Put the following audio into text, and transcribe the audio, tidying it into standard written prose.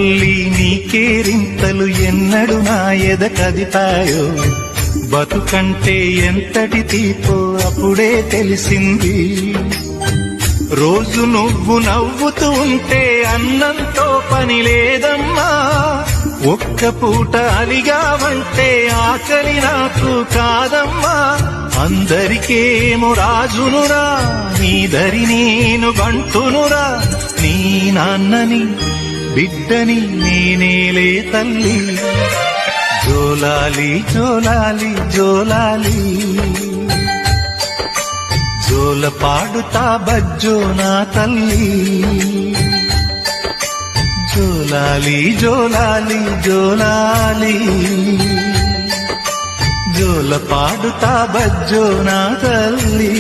తల్లి నీ కేరింతలు ఎన్నడు నా ఎద కదిపాయో, బతుకంటే ఎంతటి తీపో అప్పుడే తెలిసింది. రోజు నువ్వు నవ్వుతూ ఉంటే అన్నంతో పని లేదమ్మా, ఒక్క పూట అలిగావంటే ఆకలి నాకు కాదమ్మా. అందరికేమో రాజునురా, నీ దరి నేను బంటునురా, నీ నాన్నని బిడ్డని నేనేలే తల్లి. జోలాలి జోలాలి జోలాలి, జోల పాడుతా బజ్జో నా తల్లి. జోలాలి జోలాలి జోలాలి, జోల పాడుతా బజ్జో నా తల్లి.